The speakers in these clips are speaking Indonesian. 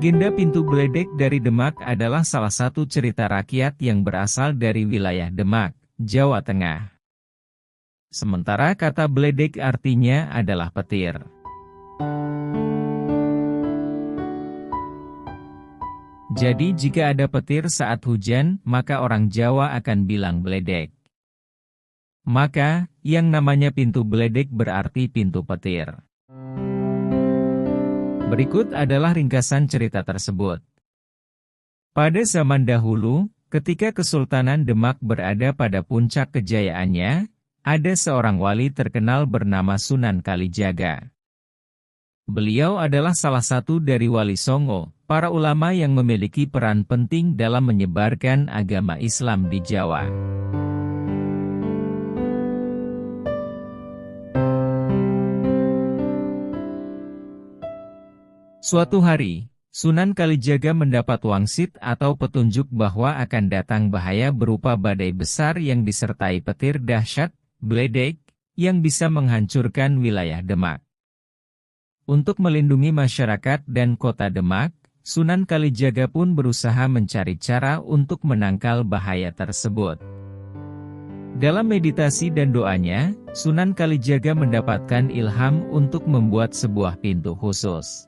Legenda Pintu Bledek dari Demak adalah salah satu cerita rakyat yang berasal dari wilayah Demak, Jawa Tengah. Sementara kata bledek artinya adalah petir. Jadi jika ada petir saat hujan, maka orang Jawa akan bilang bledek. Maka, yang namanya pintu bledek berarti pintu petir. Berikut adalah ringkasan cerita tersebut. Pada zaman dahulu, ketika Kesultanan Demak berada pada puncak kejayaannya, ada seorang wali terkenal bernama Sunan Kalijaga. Beliau adalah salah satu dari Wali Songo, para ulama yang memiliki peran penting dalam menyebarkan agama Islam di Jawa. Suatu hari, Sunan Kalijaga mendapat wangsit atau petunjuk bahwa akan datang bahaya berupa badai besar yang disertai petir dahsyat, bledek, yang bisa menghancurkan wilayah Demak. Untuk melindungi masyarakat dan kota Demak, Sunan Kalijaga pun berusaha mencari cara untuk menangkal bahaya tersebut. Dalam meditasi dan doanya, Sunan Kalijaga mendapatkan ilham untuk membuat sebuah pintu khusus.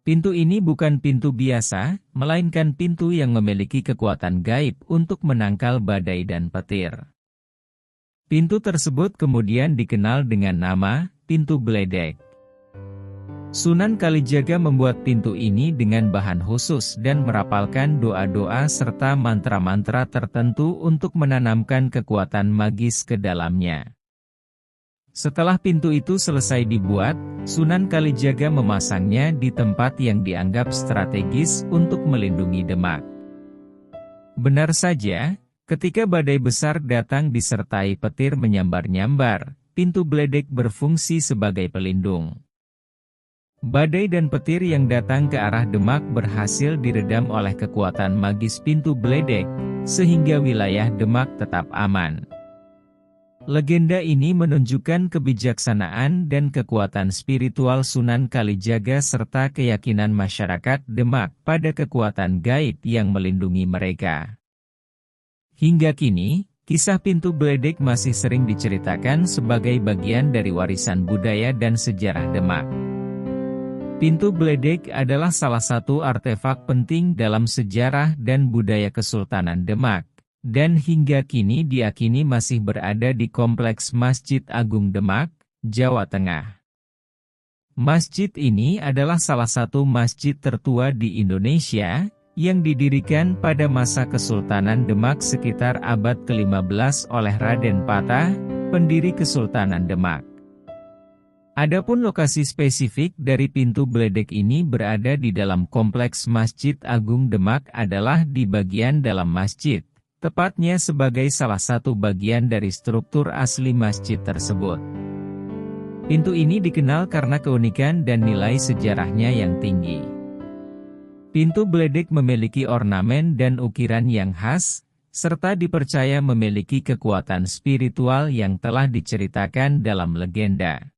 Pintu ini bukan pintu biasa, melainkan pintu yang memiliki kekuatan gaib untuk menangkal badai dan petir. Pintu tersebut kemudian dikenal dengan nama Pintu Bledek. Sunan Kalijaga membuat pintu ini dengan bahan khusus dan merapalkan doa-doa serta mantra-mantra tertentu untuk menanamkan kekuatan magis ke dalamnya. Setelah pintu itu selesai dibuat, Sunan Kalijaga memasangnya di tempat yang dianggap strategis untuk melindungi Demak. Benar saja, ketika badai besar datang disertai petir menyambar-nyambar, pintu bledek berfungsi sebagai pelindung. Badai dan petir yang datang ke arah Demak berhasil diredam oleh kekuatan magis pintu bledek, sehingga wilayah Demak tetap aman. Legenda ini menunjukkan kebijaksanaan dan kekuatan spiritual Sunan Kalijaga serta keyakinan masyarakat Demak pada kekuatan gaib yang melindungi mereka. Hingga kini, kisah pintu bledek masih sering diceritakan sebagai bagian dari warisan budaya dan sejarah Demak. Pintu bledek adalah salah satu artefak penting dalam sejarah dan budaya Kesultanan Demak, dan hingga kini diyakini masih berada di Kompleks Masjid Agung Demak, Jawa Tengah. Masjid ini adalah salah satu masjid tertua di Indonesia, yang didirikan pada masa Kesultanan Demak sekitar abad ke-15 oleh Raden Patah, pendiri Kesultanan Demak. Adapun lokasi spesifik dari pintu bledek ini berada di dalam Kompleks Masjid Agung Demak adalah di bagian dalam masjid, tepatnya sebagai salah satu bagian dari struktur asli masjid tersebut. Pintu ini dikenal karena keunikan dan nilai sejarahnya yang tinggi. Pintu bledek memiliki ornamen dan ukiran yang khas, serta dipercaya memiliki kekuatan spiritual yang telah diceritakan dalam legenda.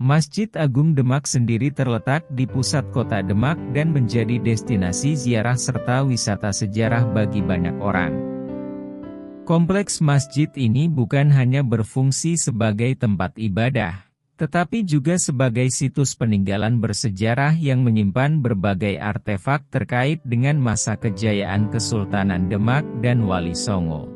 Masjid Agung Demak sendiri terletak di pusat kota Demak dan menjadi destinasi ziarah serta wisata sejarah bagi banyak orang. Kompleks masjid ini bukan hanya berfungsi sebagai tempat ibadah, tetapi juga sebagai situs peninggalan bersejarah yang menyimpan berbagai artefak terkait dengan masa kejayaan Kesultanan Demak dan Wali Songo.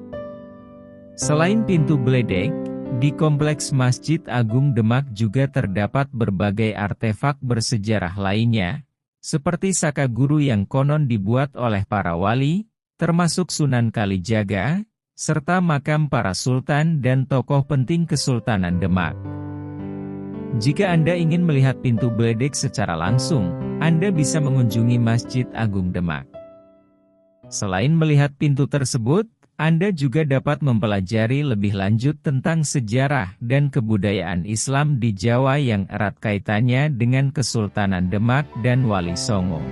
Selain pintu bledek, di Kompleks Masjid Agung Demak juga terdapat berbagai artefak bersejarah lainnya, seperti saka guru yang konon dibuat oleh para wali, termasuk Sunan Kalijaga, serta makam para sultan dan tokoh penting Kesultanan Demak. Jika Anda ingin melihat pintu bledek secara langsung, Anda bisa mengunjungi Masjid Agung Demak. Selain melihat pintu tersebut, Anda juga dapat mempelajari lebih lanjut tentang sejarah dan kebudayaan Islam di Jawa yang erat kaitannya dengan Kesultanan Demak dan Wali Songo.